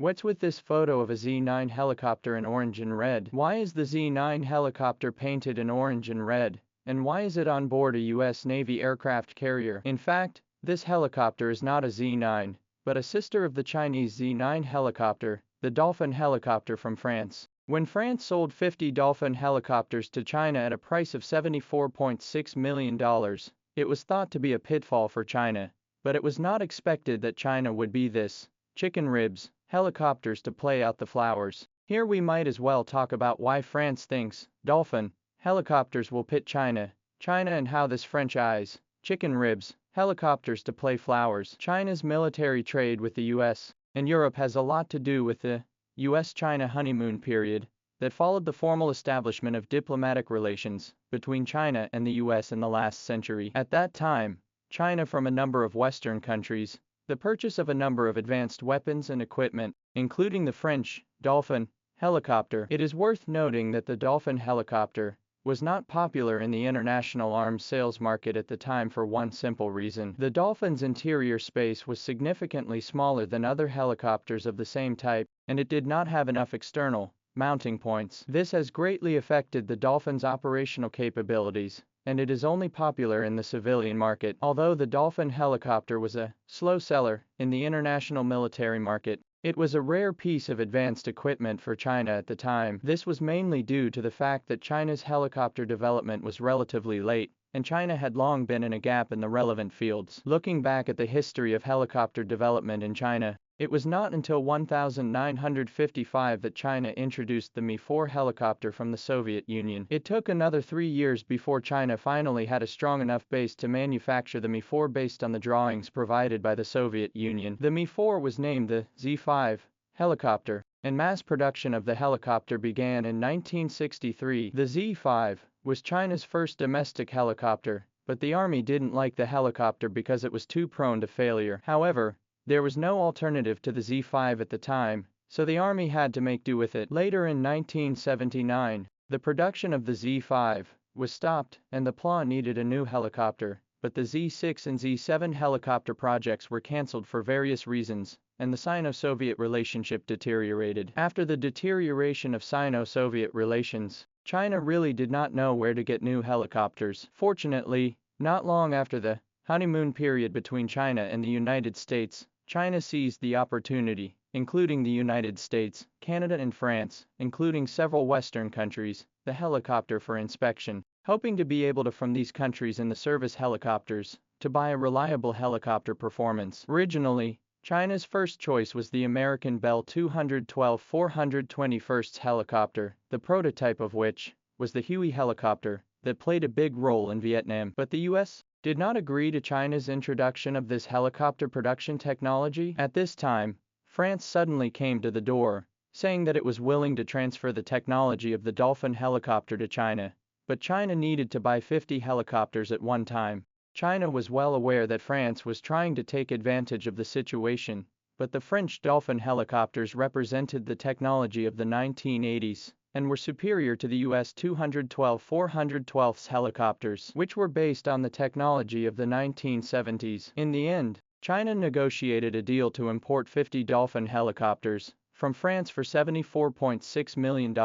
What's with this photo of a Z-9 helicopter in orange and red? Why is the Z-9 helicopter painted in orange and red? And why is it on board a US Navy aircraft carrier? In fact, this helicopter is not a Z-9, but a sister of the Chinese Z-9 helicopter, the Dolphin helicopter from France. When France sold 50 Dolphin helicopters to China at a price of $74.6 million, it was thought to be a pitfall for China, but it was not expected that China would be this chicken ribs helicopters to play out the flowers. Here we might as well talk about why France thinks Dolphin helicopters will pit China, and how this French eyes chicken ribs helicopters to play flowers. China's military trade with the US and Europe has a lot to do with the US-China honeymoon period that followed the formal establishment of diplomatic relations between China and the US in the last century. At that time, China from a number of Western countries, the purchase of a number of advanced weapons and equipment, including the French Dolphin helicopter. It is worth noting that the Dolphin helicopter was not popular in the international arms sales market at the time for one simple reason. The Dolphin's interior space was significantly smaller than other helicopters of the same type, and it did not have enough external mounting points. This has greatly affected the Dolphin's operational capabilities, and it is only popular in the civilian market. Although the Dolphin helicopter was a slow seller in the international military market, it was a rare piece of advanced equipment for China at the time. This was mainly due to the fact that China's helicopter development was relatively late, and China had long been in a gap in the relevant fields. Looking back at the history of helicopter development in China, it was not until 1955 that China introduced the Mi-4 helicopter from the Soviet Union. It took another 3 years before China finally had a strong enough base to manufacture the Mi-4 based on the drawings provided by the Soviet Union. The Mi-4 was named the Z-5 helicopter, and mass production of the helicopter began in 1963. The Z-5 was China's first domestic helicopter, but the army didn't like the helicopter because it was too prone to failure. However, there was no alternative to the Z-5 at the time, so the army had to make do with it. Later in 1979, the production of the Z-5 was stopped, and the PLA needed a new helicopter, but the Z-6 and Z-7 helicopter projects were cancelled for various reasons, and the Sino-Soviet relationship deteriorated. After the deterioration of Sino-Soviet relations, China really did not know where to get new helicopters. Fortunately, not long after the honeymoon period between China and the United States, China seized the opportunity, including the United States, Canada and France, including several Western countries, the helicopter for inspection, hoping to be able to from these countries in the service helicopters, to buy a reliable helicopter performance. Originally, China's first choice was the American Bell 212 421st helicopter, the prototype of which was the Huey helicopter that played a big role in Vietnam. But the US did not agree to China's introduction of this helicopter production technology. At this time, France suddenly came to the door, saying that it was willing to transfer the technology of the Dolphin helicopter to China, but China needed to buy 50 helicopters at one time. China was well aware that France was trying to take advantage of the situation, but the French Dolphin helicopters represented the technology of the 1980s, and were superior to the US 212 412th helicopters, which were based on the technology of the 1970s. In the end, China negotiated a deal to import 50 Dolphin helicopters from France for $74.6 million.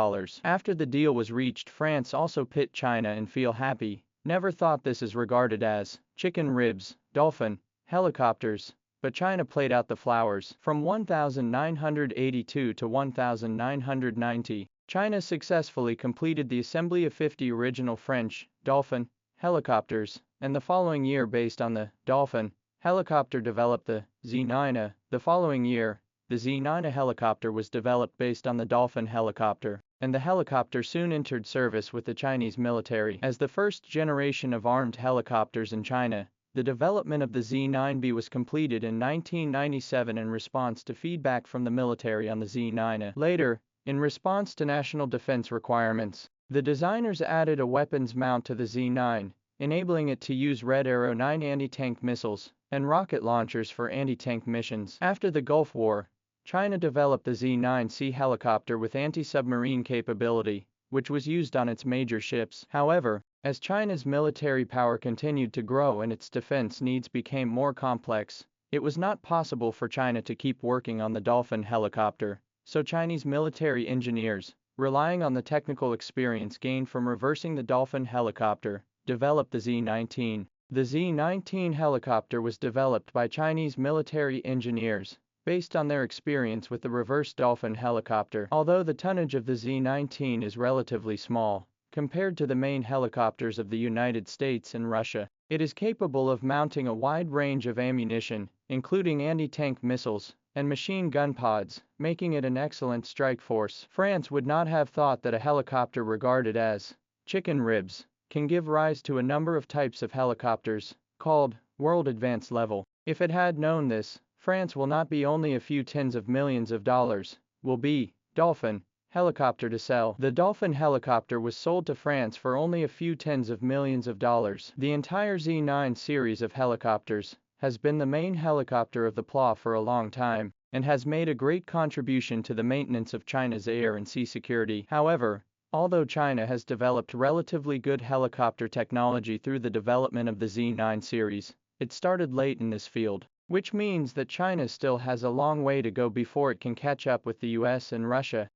After the deal was reached, France also pit China and feel happy. Never thought this is regarded as chicken ribs, Dolphin helicopters, but China played out the flowers. From 1982 to 1990, China successfully completed the assembly of 50 original French Dolphin helicopters, and the following year, based on the Dolphin helicopter, developed the Z-9. The following year, the Z-9 helicopter was developed based on the Dolphin helicopter, and the helicopter soon entered service with the Chinese military. As the first generation of armed helicopters in China, the development of the Z-9B was completed in 1997 in response to feedback from the military on the Z-9. Later, in response to national defense requirements, the designers added a weapons mount to the Z-9, enabling it to use Red Arrow 9 anti-tank missiles and rocket launchers for anti-tank missions. After the Gulf War, China developed the Z-9C helicopter with anti-submarine capability, which was used on its major ships. However, as China's military power continued to grow and its defense needs became more complex, It was not possible for China to keep working on the Dolphin helicopter, so Chinese military engineers, relying on the technical experience gained from reversing the Dolphin helicopter, developed the Z-19. The Z-19 helicopter was developed by Chinese military engineers, based on their experience with the reverse Dolphin helicopter. Although the tonnage of the Z-19 is relatively small, compared to the main helicopters of the United States and Russia, it is capable of mounting a wide range of ammunition, including anti-tank missiles and machine gun pods, making it an excellent strike force. France would not have thought that a helicopter regarded as chicken ribs can give rise to a number of types of helicopters, called world advanced level. If it had known this, France will not be only a few tens of millions of dollars, will be Dolphin helicopter to sell. The Dolphin helicopter was sold to France for only a few tens of millions of dollars. The entire Z-9 series of helicopters has been the main helicopter of the PLA for a long time, and has made a great contribution to the maintenance of China's air and sea security. However, although China has developed relatively good helicopter technology through the development of the Z-9 series, it started late in this field, which means that China still has a long way to go before it can catch up with the US and Russia.